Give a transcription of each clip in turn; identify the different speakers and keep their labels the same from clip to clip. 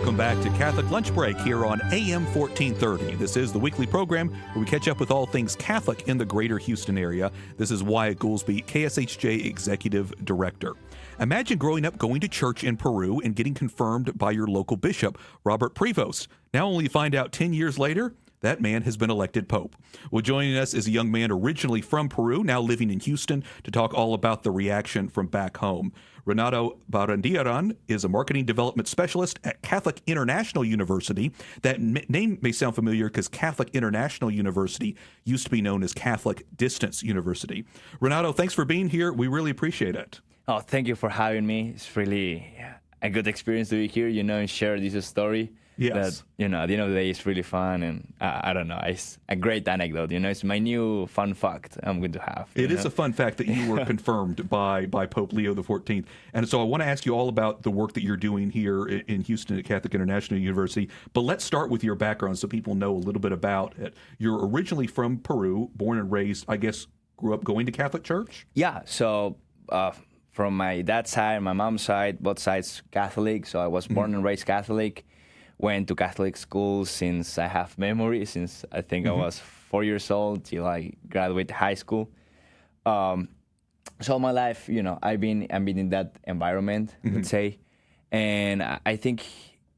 Speaker 1: Welcome back to Catholic Lunch Break here on AM 1430. This is the weekly program where we catch up with all things Catholic in the greater Houston area. This is Wyatt Goolsby, KSHJ Executive Director. Imagine growing up going to church in Peru and getting confirmed by your local bishop, Robert Prevost. Now only find out 10 years later, that man has been elected Pope. Well, joining us is a young man originally from Peru, now living in Houston, to talk all about the reaction from back home. Renatto Barandiarán is a marketing development specialist at Catholic International University. That name may sound familiar because Catholic International University used to be known as Catholic Distance University. Renatto, thanks for being here. We really appreciate it.
Speaker 2: Oh, thank you for having me. It's really a good experience to be here, and share this story.
Speaker 1: Yes.
Speaker 2: That, at the end of the day, it's really fun, and I don't know, it's a great anecdote. It's my new fun fact I'm going to have.
Speaker 1: It is a fun fact that you were confirmed by Pope Leo XIV. And so I want to ask you all about the work that you're doing here in Houston at Catholic International University. But let's start with your background so people know a little bit about it. You're originally from Peru, born and raised, I guess, grew up going to Catholic church?
Speaker 2: Yeah, so from my dad's side, my mom's side, both sides Catholic. So I was born and raised Catholic. Went to Catholic school since I have memory, since I think I was 4 years old till I graduated high school. So my life, I've been in that environment, let's say. And I think,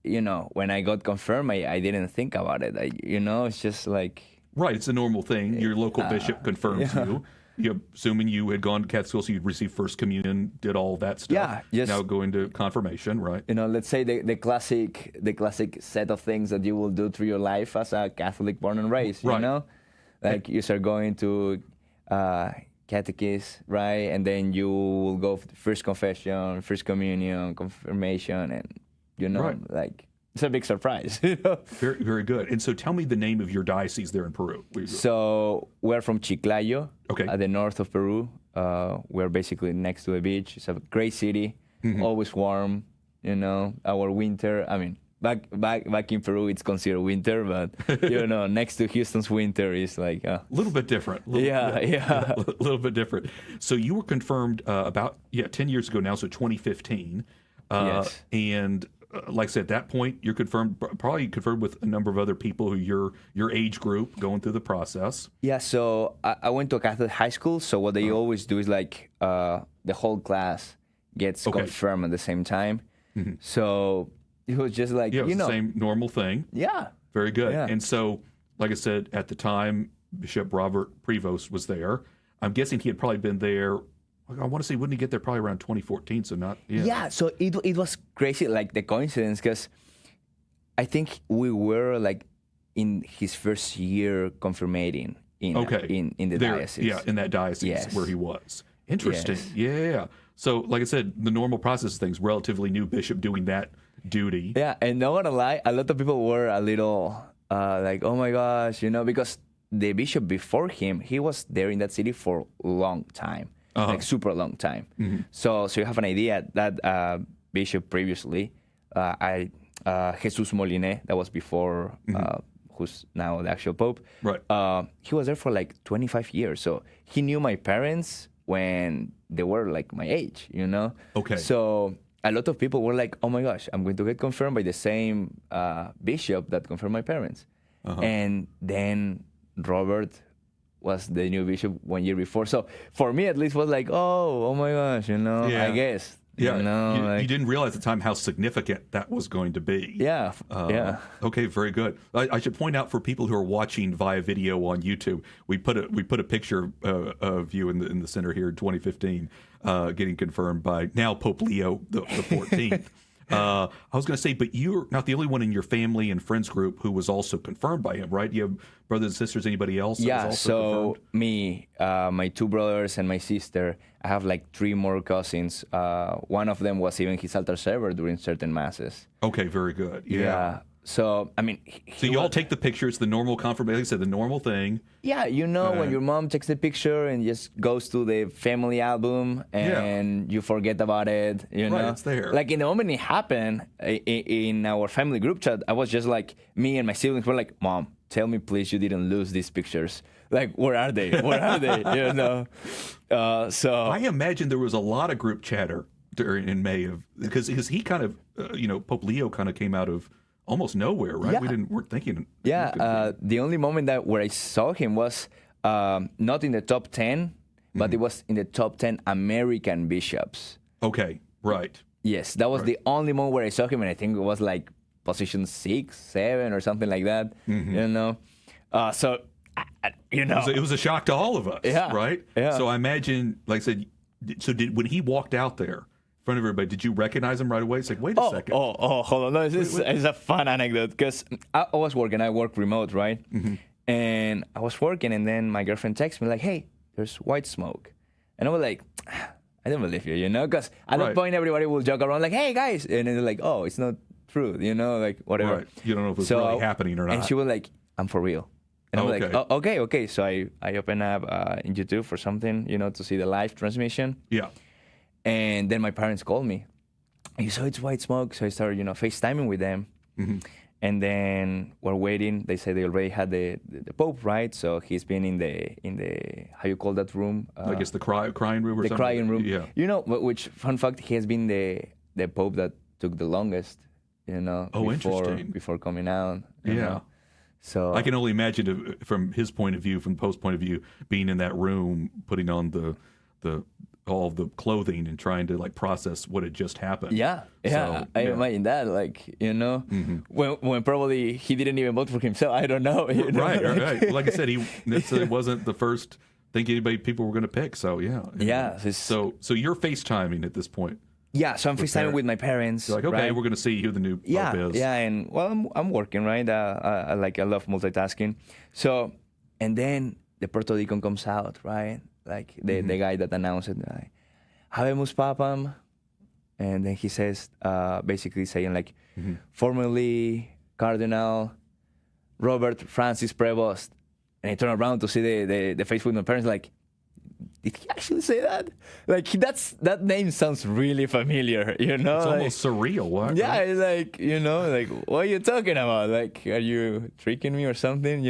Speaker 2: when I got confirmed, I didn't think about it. It's just like...
Speaker 1: Right, it's a normal thing. Your local bishop confirms you. Assuming you had gone to Catholic school, so you'd receive First Communion, did all that stuff.
Speaker 2: Yeah, just,
Speaker 1: now going to confirmation, right?
Speaker 2: Let's say the classic set of things that you will do through your life as a Catholic born and raised.
Speaker 1: Right.
Speaker 2: Like you start going to catechism, right, and then you will go for First Confession, First Communion, confirmation, and
Speaker 1: right.
Speaker 2: like. It's a big surprise.
Speaker 1: Very, very good. And so tell me the name of your diocese there in Peru.
Speaker 2: So we're from Chiclayo, at the north of Peru. We're basically next to a beach. It's a great city, always warm. Our winter, back in Peru, it's considered winter, but, next to Houston's winter is like...
Speaker 1: a little bit different.
Speaker 2: Yeah.
Speaker 1: A little bit different. So you were confirmed about 10 years ago now, so 2015.
Speaker 2: Yes.
Speaker 1: And... like I said, at that point, you're probably confirmed with a number of other people who your age group going through the process.
Speaker 2: Yeah, so I went to a Catholic high school, so what they always do is like the whole class gets confirmed at the same time. So it was just like,
Speaker 1: the same normal thing.
Speaker 2: Yeah.
Speaker 1: Very good.
Speaker 2: Yeah.
Speaker 1: And so, like I said, at the time, Bishop Robert Prevost was there. I'm guessing he had probably been there. I want to say, wouldn't he get there probably around 2014? So not,
Speaker 2: Yeah, so it was crazy, like the coincidence, because I think we were like in his first year confirmating in the diocese.
Speaker 1: Yeah, in that diocese where he was. Interesting. Yes. Yeah. So, like I said, the normal process of things, relatively new bishop doing that duty.
Speaker 2: Yeah, and not gonna lie, a lot of people were a little like, oh my gosh, because the bishop before him, he was there in that city for a long time. Like super long time. So you have an idea that bishop previously, Jesus Moline, that was before, who's now the actual pope.
Speaker 1: Right.
Speaker 2: He was there for like 25 years. So he knew my parents when they were like my age,
Speaker 1: Okay.
Speaker 2: So a lot of people were like, oh my gosh, I'm going to get confirmed by the same bishop that confirmed my parents. And then Robert was the new bishop 1 year before. So for me, at least, was like, oh my gosh, I guess.
Speaker 1: Yeah, you didn't realize at the time how significant that was going to be.
Speaker 2: Yeah,
Speaker 1: Okay, very good. I should point out for people who are watching via video on YouTube, we put a picture of you in the center here in 2015, getting confirmed by now Pope Leo the 14th. I was going to say, but you're not the only one in your family and friends group who was also confirmed by him, right? You have brothers and sisters, anybody else?
Speaker 2: Yeah,
Speaker 1: that was also
Speaker 2: so
Speaker 1: confirmed?
Speaker 2: Me, my two brothers and my sister, I have like 3 more cousins. One of them was even his altar server during certain masses.
Speaker 1: Okay, very good. Yeah.
Speaker 2: So,
Speaker 1: so you all take the pictures, the normal confirmation, like I said, the normal thing.
Speaker 2: Yeah, when your mom takes the picture and just goes to the family album and you forget about it,
Speaker 1: Right, it's there.
Speaker 2: Like in the moment it happened in our family group chat, I was just like, me and my siblings were like, Mom, tell me please you didn't lose these pictures. Like, where are they? Where are they? So
Speaker 1: I imagine there was a lot of group chatter in May of because he kind of Pope Leo kind of came out of almost nowhere, right?
Speaker 2: Yeah.
Speaker 1: We weren't thinking.
Speaker 2: Yeah, the only moment where I saw him was not in the top 10, but it was in the top 10 American bishops.
Speaker 1: Okay, right.
Speaker 2: Yes, that was the only moment where I saw him, and I think it was like position 6, 7, or something like that. So
Speaker 1: it was a shock to all of us.
Speaker 2: Yeah,
Speaker 1: right.
Speaker 2: Yeah.
Speaker 1: So I imagine, like I said, when he walked out there in front of everybody, did you recognize him right away? It's like, wait a second.
Speaker 2: Oh, hold on. No, it's a fun anecdote because I was working. I work remote, right? And I was working, and then my girlfriend texted me like, "Hey, there's white smoke," and I was like, "I don't believe you," because at that point everybody will joke around like, "Hey guys," and then they're like, "Oh, it's not true," like whatever.
Speaker 1: Right. You don't know if it's really happening or not.
Speaker 2: And she was like, "I'm for real." And I'm like, oh, okay. So I open up in YouTube for something, to see the live transmission.
Speaker 1: Yeah.
Speaker 2: And then my parents called me. So it's white smoke. So I started, FaceTiming with them. And then we're waiting. They said they already had the Pope, right? So he's been in the how you call that room?
Speaker 1: I guess the crying room or something?
Speaker 2: The crying room.
Speaker 1: Yeah.
Speaker 2: Which, fun fact, he has been the Pope that took the longest,
Speaker 1: interesting.
Speaker 2: Before coming out.
Speaker 1: Yeah.
Speaker 2: So
Speaker 1: I can only imagine from his point of view, from the Pope's point of view, being in that room, putting on all the clothing and trying to process what had just happened.
Speaker 2: Yeah.
Speaker 1: So,
Speaker 2: I imagine that, when probably he didn't even vote for himself. I don't know.
Speaker 1: Right. Like I said, it wasn't the first thing people were going to pick. So yeah.
Speaker 2: Yeah.
Speaker 1: So you're FaceTiming at this point.
Speaker 2: Yeah, so I'm FaceTiming with my parents.
Speaker 1: You're like, okay,
Speaker 2: right?
Speaker 1: we're going to see who the new Pope is.
Speaker 2: Yeah, and I'm working, right? I love multitasking. So, and then the Protodeacon comes out, right? Like the guy that announced it, like, Habemus Papam, and then he says, basically saying formerly Cardinal Robert Francis Prevost, and I turn around to see the face with my parents, like, did he actually say that? That name sounds really familiar, It's
Speaker 1: almost surreal. What?
Speaker 2: Yeah, it's what are you talking about? Like, are you tricking me or something,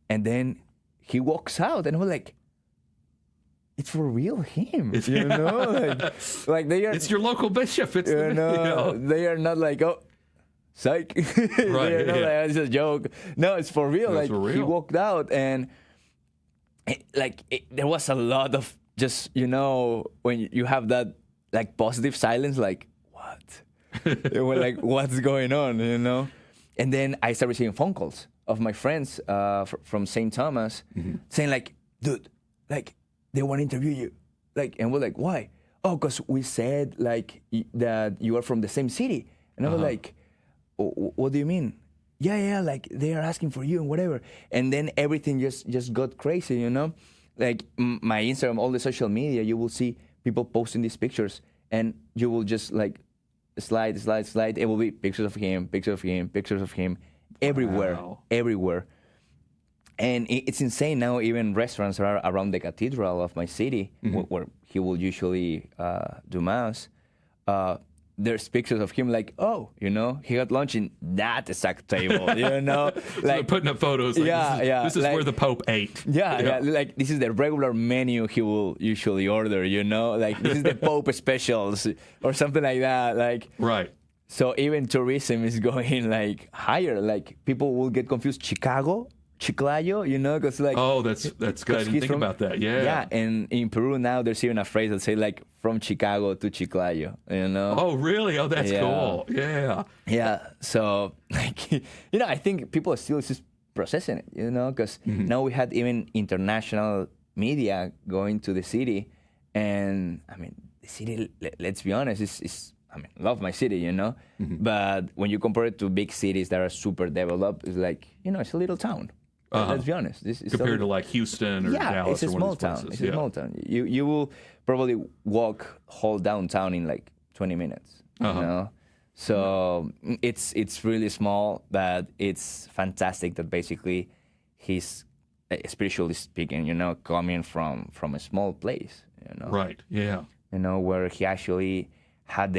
Speaker 2: And then he walks out, and I was like, it's for real him, like they are.
Speaker 1: It's your local bishop. It's
Speaker 2: they are not like, oh, psych.
Speaker 1: Right.
Speaker 2: They are not like, it's a joke. No, it's for real.
Speaker 1: It's for real.
Speaker 2: He walked out, and there was a lot of just when you have that positive silence, like what? They were like, what's going on, And then I started receiving phone calls of my friends from St. Thomas saying like, dude, they want to interview you, and we're like, why? Oh, because we said that you are from the same city, and I was like, what do you mean? Yeah, they are asking for you and whatever. And then everything just got crazy, Like my Instagram, all the social media, you will see people posting these pictures, and you will just slide. It will be pictures of him, everywhere. And it's insane now. Even restaurants are around the cathedral of my city, where he will usually do mass. There's pictures of him he got lunch in that exact table,
Speaker 1: So putting up photos. This is where the Pope ate.
Speaker 2: Yeah. This is the regular menu he will usually order, this is the Pope specials or something like that.
Speaker 1: Right.
Speaker 2: So even tourism is going higher. People will get confused. Chiclayo, because
Speaker 1: oh, that's good. I didn't think about that.
Speaker 2: Yeah, and in Peru now there's even a phrase that say from Chicago to Chiclayo.
Speaker 1: Oh, really? Oh, that's cool. Yeah.
Speaker 2: Yeah. So I think people are still just processing it. Because now we had even international media going to the city, and I mean the city. Let's be honest, is love my city, But when you compare it to big cities that are super developed, it's it's a little town. Let's be honest.
Speaker 1: Compared to Houston or Dallas,
Speaker 2: it's a small town. It's a small town. You will probably walk whole downtown in 20 minutes. So it's really small, but it's fantastic that basically he's spiritually speaking, coming from a small place.
Speaker 1: Right. Yeah.
Speaker 2: Where he actually had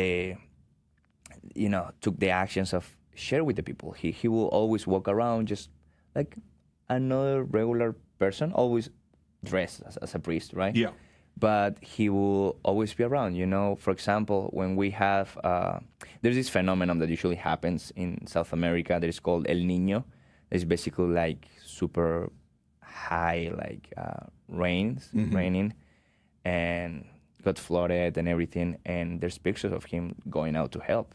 Speaker 2: took the actions of share with the people. He will always walk around just like another regular person, always dressed as a priest, right?
Speaker 1: Yeah.
Speaker 2: but he will always be around. For example, when we have there's this phenomenon that usually happens in South America that is called El Niño. It's basically like super high, like raining, and got flooded and everything. And there's pictures of him going out to help,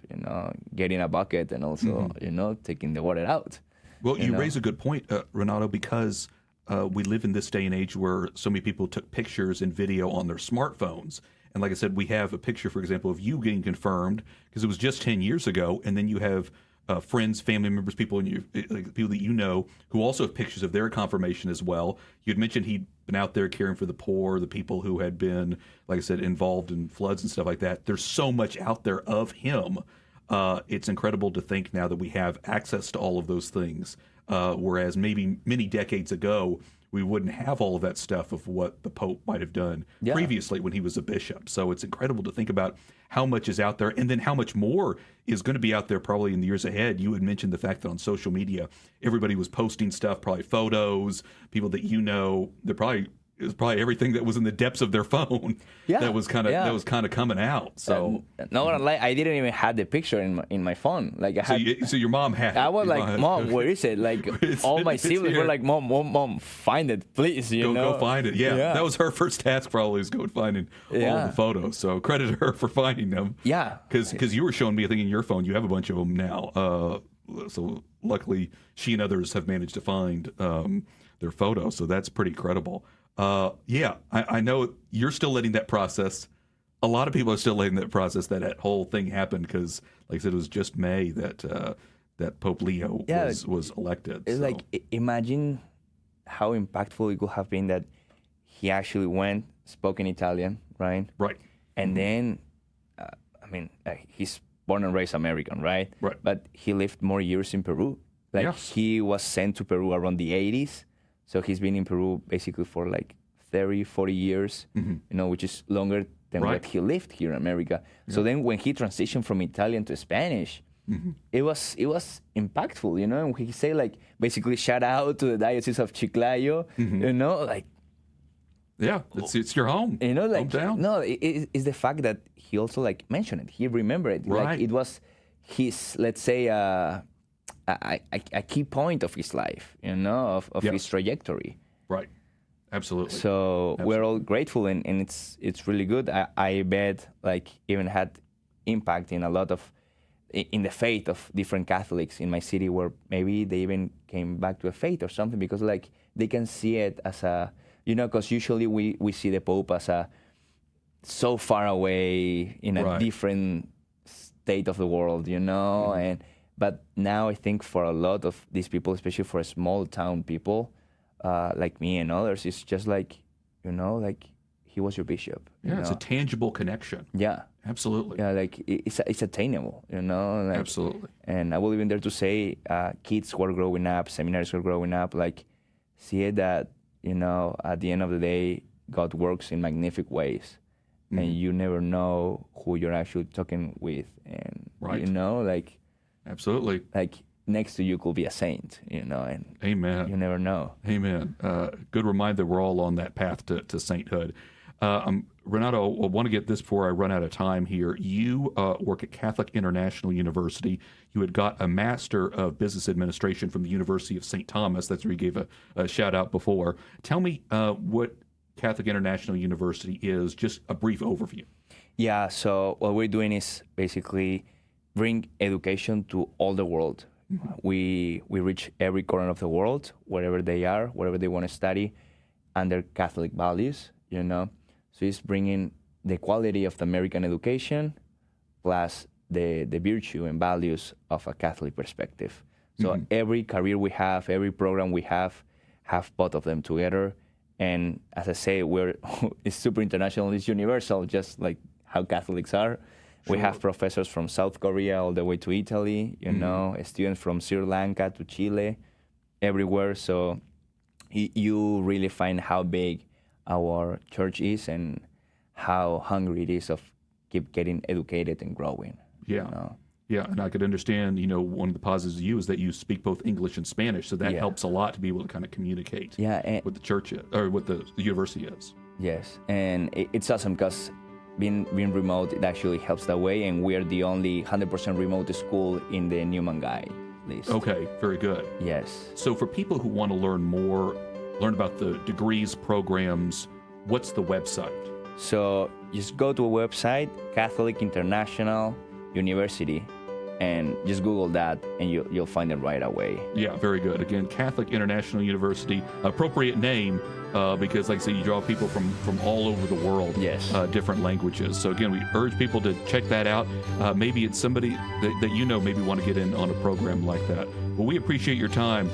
Speaker 2: getting a bucket and also, taking the water out.
Speaker 1: Well, you raise a good point, Renatto, because we live in this day and age where so many people took pictures and video on their smartphones. And like I said, we have a picture, for example, of you getting confirmed because it was just 10 years ago. And then you have friends, family members, people that you know who also have pictures of their confirmation as well. You'd mentioned he'd been out there caring for the poor, the people who had been, like I said, involved in floods and stuff like that. There's so much out there of him. It's incredible to think now that we have access to all of those things, whereas maybe many decades ago, we wouldn't have all of that stuff of what the Pope might have done previously when he was a bishop. So it's incredible to think about how much is out there and then how much more is going to be out there probably in the years ahead. You had mentioned the fact that on social media, everybody was posting stuff, probably photos, people that it was probably everything that was in the depths of their phone that was kind of coming out. So
Speaker 2: I didn't even have the picture in my phone. Like I had,
Speaker 1: so your mom had.
Speaker 2: I was like, Mom, where is it? Like all my siblings were like, Mom, find it, please.
Speaker 1: Go find it. Yeah, that was her first task probably, was go finding all the photos. So credit her for finding them.
Speaker 2: Yeah,
Speaker 1: because you were showing me a thing in your phone. You have a bunch of them now. So luckily, she and others have managed to find their photos. So that's pretty credible. I know you're still letting that process. A lot of people are still letting that process. That whole thing happened because, like I said, it was just May that Pope Leo was elected.
Speaker 2: It's like, imagine how impactful it could have been that he actually went, spoke in Italian, right?
Speaker 1: Right.
Speaker 2: And then, he's born and raised American, right?
Speaker 1: Right.
Speaker 2: But he lived more years in Peru. He was sent to Peru around the 80s. So he's been in Peru basically for like 30, 40 years, which is longer than what he lived here in America. Yeah. So then when he transitioned from Italian to Spanish, it was impactful, and he say like basically shout out to the Diocese of Chiclayo,
Speaker 1: Yeah, it's your home.
Speaker 2: Hometown. No, it's the fact that he also like mentioned it. He remembered it.
Speaker 1: Right.
Speaker 2: Like it was his, let's say, a key point of his life, of his trajectory.
Speaker 1: Right. Absolutely.
Speaker 2: So we're all grateful, and it's really good. I bet like even had impact in a lot of, in the faith of different Catholics in my city, where maybe they even came back to a faith or something, because like they can see it as a, because usually we see the Pope as a so far away in a different state of the world, But now I think for a lot of these people, especially for small town people like me and others, it's just like, like he was your bishop.
Speaker 1: Yeah, it's a tangible connection.
Speaker 2: Yeah.
Speaker 1: Absolutely.
Speaker 2: Yeah, like it's attainable,
Speaker 1: Absolutely.
Speaker 2: And I will even dare to say kids who are growing up, seminaries who are growing up, like see it that, at the end of the day, God works in magnificent ways. And you never know who you're actually talking with. And, like...
Speaker 1: Absolutely.
Speaker 2: Like next to you could be a saint, and
Speaker 1: Amen.
Speaker 2: You never know.
Speaker 1: Amen. Good reminder we're all on that path to sainthood. Renatto, I want to get this before I run out of time here. You work at Catholic International University. You had got a Master of Business Administration from the University of St. Thomas. That's where you gave a shout out before. Tell me what Catholic International University is, just a brief overview.
Speaker 2: Yeah, so what we're doing is basically bring education to all the world. We reach every corner of the world, wherever they are, wherever they want to study, under Catholic values, So it's bringing the quality of the American education plus the virtue and values of a Catholic perspective. So every career we have, every program we have both of them together. And as I say, it's super international, it's universal, just like how Catholics are. Sure. We have professors from South Korea all the way to Italy, students from Sri Lanka to Chile, everywhere. So you really find how big our church is and how hungry it is of keep getting educated and growing.
Speaker 1: Yeah. Yeah, and I could understand, one of the positives of you is that you speak both English and Spanish, so that helps a lot to be able to kind of communicate what the church is, or what the university is.
Speaker 2: Yes, and it's awesome because being remote, it actually helps that way, and we're the only 100% remote school in the Newman Guide list.
Speaker 1: Okay, very good.
Speaker 2: Yes.
Speaker 1: So for people who want to learn more, learn about the degrees, programs, what's the website?
Speaker 2: So just go to a website, Catholic International University, and just Google that, and you'll find it right away.
Speaker 1: Yeah, very good. Again, Catholic International University, appropriate name, because like I say, you draw people from all over the world,
Speaker 2: Yes.
Speaker 1: Different languages. So again, we urge people to check that out. Maybe it's somebody that you know maybe want to get in on a program like that. Well, we appreciate your time.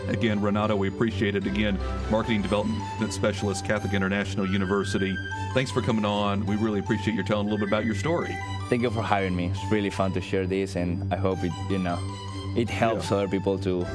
Speaker 1: Again, Renatto, we appreciate it. Again, Marketing Development Specialist, Catholic International University. Thanks for coming on. We really appreciate your telling a little bit about your story.
Speaker 2: Thank you for having me. It's really fun to share this, and I hope it helps other people to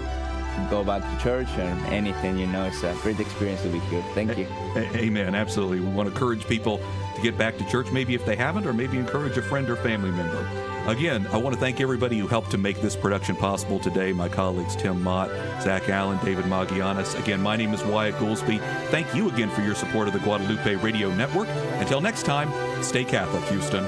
Speaker 2: go back to church or anything. It's a great experience to be here. Thank you.
Speaker 1: Amen. Absolutely. We want to encourage people to get back to church, maybe if they haven't, or maybe encourage a friend or family member. Again, I want to thank everybody who helped to make this production possible today. My colleagues Tim Mott, Zach Allen, David Magianis. Again, my name is Wyatt Goolsby. Thank you again for your support of the Guadalupe Radio Network. Until next time, stay Catholic, Houston.